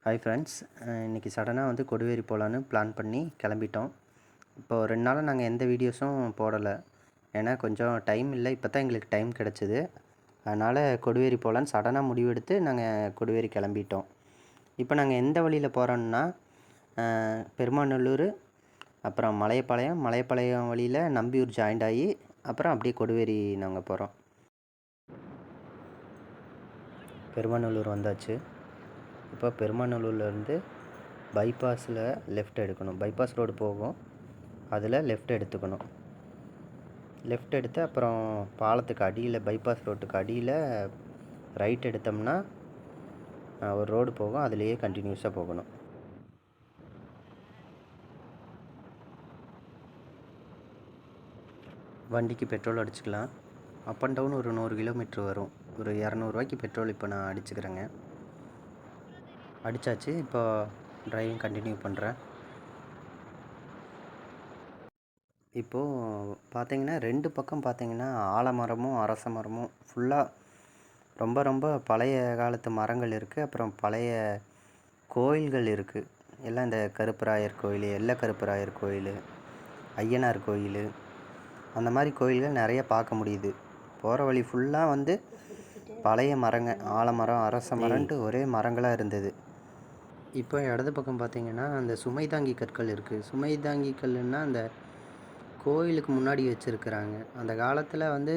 Hi friends, இன்றைக்கி சடனாக வந்து கொடிவேரி போகலான்னு பிளான் பண்ணி கிளம்பிட்டோம். இப்போது 2 நாளாக நாங்கள் எந்த வீடியோஸும் போடலை. ஏன்னா கொஞ்சம் டைம் இல்லை. இப்போ தான் எங்களுக்கு டைம் கிடச்சிது. அதனால் கொடிவேரி போகலான்னு சடனாக முடிவெடுத்து நாங்கள் கொடிவேரி கிளம்பிட்டோம். இப்போ நாங்கள் எந்த வழியில் போகிறோன்னா, பெருமாநல்லூர், அப்புறம் மலையப்பாளையம் வழியில் நம்பியூர் ஜாயிண்ட் ஆகி அப்புறம் அப்படியே கொடிவேரி நாங்கள் போகிறோம். பெருமாநல்லூர் வந்தாச்சு. இப்போ பெருமாநல்லூர்லேருந்து பைபாஸில் லெஃப்ட் எடுக்கணும். பைபாஸ் ரோடு போகும், அதில் லெஃப்ட் எடுத்துக்கணும். லெஃப்ட் எடுத்து அப்புறம் பாலத்துக்கு அடியில், பைபாஸ் ரோட்டுக்கு அடியில் ரைட் எடுத்தோம்னா ஒரு ரோடு போகும், அதுலேயே கண்டினியூஸாக போகணும். வண்டிக்கு பெட்ரோல் அடிச்சுக்கலாம். அப் அண்ட் டவுன் ஒரு 100 கிலோமீட்ரு வரும். ஒரு 200 பெட்ரோல் இப்போ நான் அடிச்சுக்கிறேங்க. அடித்தாச்சு. இப்போ டிரைவிங் கண்டினியூ பண்ணுறேன். இப்போது பார்த்தீங்கன்னா 2 பக்கம் பார்த்தீங்கன்னா ஆலமரமும் அரச மரமும் ஃபுல்லாக ரொம்ப ரொம்ப பழைய காலத்து மரங்கள் இருக்குது. அப்புறம் பழைய கோயில்கள் இருக்குது. எல்லாம் இந்த கருப்பராயர் கோயில், எல்ல கருப்பராயர் கோயில், ஐயனார் கோயில், அந்த மாதிரி கோயில்கள் நிறைய பார்க்க முடியுது. போகிற வழி ஃபுல்லாக வந்து பழைய மரங்க, ஆலமரம் அரச மரம்ன்ட்டு ஒரே மரங்களாக இருந்தது. இப்போ இடது பக்கம் பார்த்தீங்கன்னா அந்த சுமை தாங்கி கற்கள் இருக்குது. சுமை தாங்கி கல்லுன்னா அந்த கோயிலுக்கு முன்னாடி வச்சுருக்குறாங்க. அந்த காலத்தில் வந்து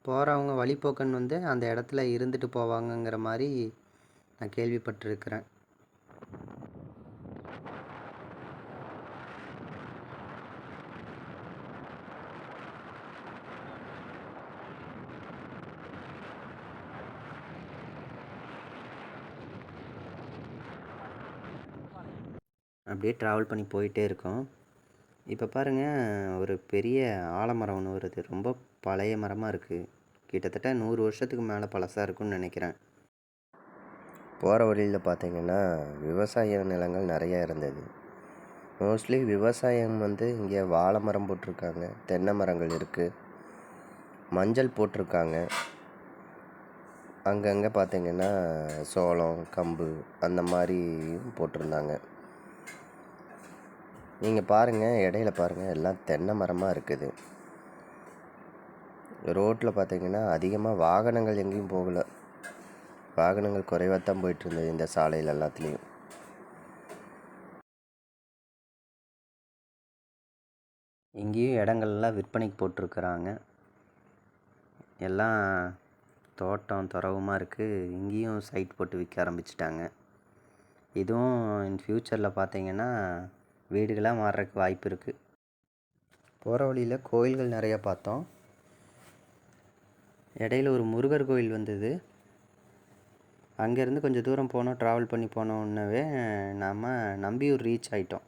போகிறவங்க வழிப்போக்கன் வந்து அந்த இடத்துல இருந்துட்டு போவாங்கங்கிற மாதிரி நான் கேள்விப்பட்டிருக்கிறேன். அப்படியே ட்ராவல் பண்ணி போயிட்டே இருக்கோம். இப்போ பாருங்கள், ஒரு பெரிய ஆலமரம் ஒன்று வருது. ரொம்ப பழைய மரமாக இருக்குது. கிட்டத்தட்ட 100 வருஷத்துக்கு மேலே பழசாக இருக்குன்னு நினைக்கிறேன். போகிற வழியில் பார்த்தீங்கன்னா விவசாய நிலங்கள் நிறையா இருந்தது. மோஸ்ட்லி விவசாயம் வந்து இங்கே வாழை மரம் போட்டிருக்காங்க, தென்னை மரங்கள் இருக்குது, மஞ்சள் போட்டிருக்காங்க. அங்கங்கே பார்த்தீங்கன்னா சோளம், கம்பு அந்த மாதிரி போட்டிருந்தாங்க. நீங்கள் பாருங்கள், இடையில பாருங்கள், எல்லாம் தென்னை மரமாக இருக்குது. ரோட்டில் பார்த்தீங்கன்னா அதிகமாக வாகனங்கள் எங்கேயும் போகலை. வாகனங்கள் குறைவாக தான் போயிட்டுருந்தது இந்த சாலையில் எல்லாத்துலேயும். இங்கேயும் இடங்கள்லாம் விற்பனைக்கு போட்டிருக்கிறாங்க. எல்லாம் தோட்டம் துறவுமாக இருக்குது. இங்கேயும் சைட் போட்டு விற்க ஆரம்பிச்சிட்டாங்க. இதுவும் இன் ஃப்யூச்சரில் பார்த்தீங்கன்னா வீடுகளாக மாறுறதுக்கு வாய்ப்பு இருக்குது. போகிற வழியில் கோயில்கள் நிறையா பார்த்தோம். இடையில ஒரு முருகர் கோயில் வந்தது. அங்கேருந்து கொஞ்சம் தூரம் போனோம், ட்ராவல் பண்ணி போனோன்னே நாம் நம்பியூர் ரீச் ஆகிட்டோம்.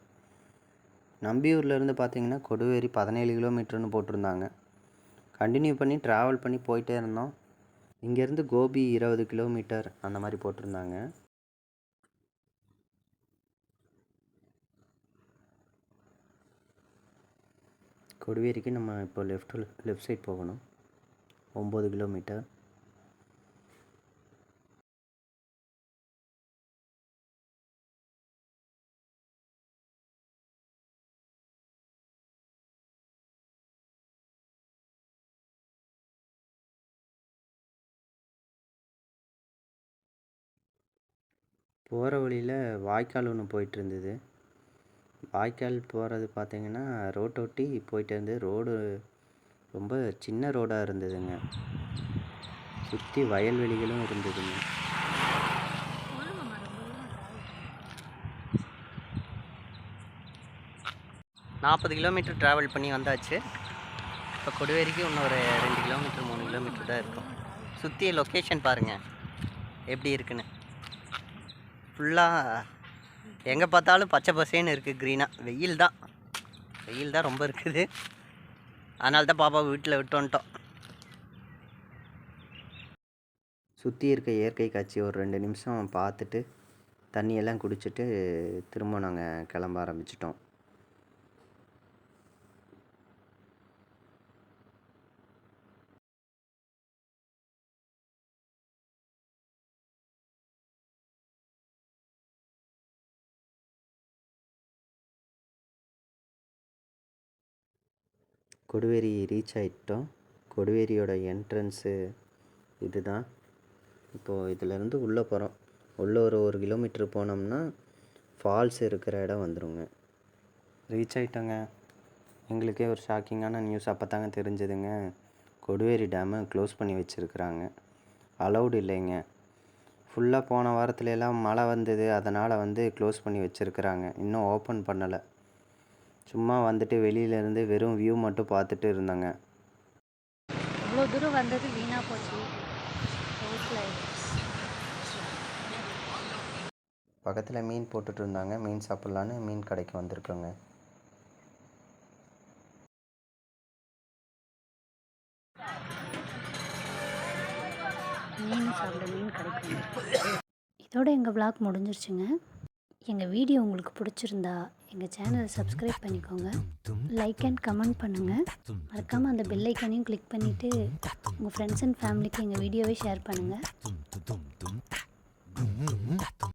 நம்பியூர்லேருந்து பார்த்தீங்கன்னா கொடிவேரி 17 கிலோமீட்டர்னு போட்டிருந்தாங்க. கண்டினியூ பண்ணி ட்ராவல் பண்ணி போயிட்டே இருந்தோம். இங்கேருந்து கோபி 20 கிலோமீட்டர் அந்த மாதிரி போட்டிருந்தாங்க. கொடிவேரிக்கு நம்ம இப்போ லெஃப்ட் சைட் போகணும். 9 கிலோமீட்டர். போகிற வழியில் வாய்க்கால் ஒன்று போயிட்டு இருந்தது. வாய்க்கால் போகிறது பார்த்தீங்கன்னா ரோட்டொட்டி போயிட்டு இருந்து, ரோடு ரொம்ப சின்ன ரோடாக இருந்ததுங்க. சுற்றி வயல்வெளிகளும் இருந்ததுங்க. நாற்பது கிலோமீட்டர் ட்ராவல் பண்ணி வந்தாச்சு. இப்போ கொடிவேரிக்கு இன்னும் ஒரு 2 கிலோமீட்டர் 3 கிலோமீட்டர் தான் இருக்கும். சுற்றி லொக்கேஷன் பாருங்கள் எப்படி இருக்குன்னு. ஃபுல்லாக எங்கே பார்த்தாலும் பச்சை பசேன்னு இருக்குது, க்ரீனாக. வெயில் தான் ரொம்ப இருக்குது. அதனால தான் பாப்பா வீட்டில் விட்டு வந்துட்டோம். சுற்றி இருக்க இயற்கை காட்சி ஒரு 2 நிமிஷம் பார்த்துட்டு தண்ணியெல்லாம் குடிச்சிட்டு திரும்ப நாங்கள் கிளம்ப ஆரம்பிச்சிட்டோம். கொடிவேரி ரீச் ஆகிட்டோம். கொடிவேரியோட என்ட்ரன்ஸு இது தான். இப்போது இதிலேருந்து உள்ளே போகிறோம். உள்ளே ஒரு கிலோமீட்ரு போனோம்னா ஃபால்ஸ் இருக்கிற இடம் வந்துடுங்க. ரீச் ஆகிட்டோங்க. எங்களுக்கே ஒரு ஷாக்கிங்கான நியூஸ் அப்போ தாங்க தெரிஞ்சதுங்க. கொடிவேரி டேமை க்ளோஸ் பண்ணி வச்சுருக்குறாங்க. அலௌடு இல்லைங்க. ஃபுல்லாக போன வாரத்துல எல்லாம் மழை வந்தது, அதனால் க்ளோஸ் பண்ணி வச்சுருக்குறாங்க. இன்னும் ஓப்பன் பண்ணலை. சும்மா வந்துட்டு வெளியிலேருந்து வெறும் வியூ மட்டும் பார்த்துட்டு இருந்தோங்க. இவ்வளோ தூரம் வந்தது வீணாக போச்சு. பக்கத்தில் மீன் போட்டுட்டு இருந்தாங்க. மீன் சாப்பிட்லான்னு மீன் கடைக்கு வந்திருக்கோங்க. மீன் சாப்பிட மீன் கிடைக்கும். இதோட எங்கள் விளாக் முடிஞ்சிருச்சுங்க. எங்கள் வீடியோ உங்களுக்கு பிடிச்சிருந்தா எங்கள் சேனலை சப்ஸ்கிரைப் பண்ணிக்கோங்க. லைக் அண்ட் கமெண்ட் பண்ணுங்கள். மறக்காமல் அந்த பெல் ஐக்கானையும் கிளிக் பண்ணிவிட்டு உங்கள் ஃப்ரெண்ட்ஸ் அண்ட் ஃபேமிலிக்கு எங்கள் வீடியோவை ஷேர் பண்ணுங்கள்.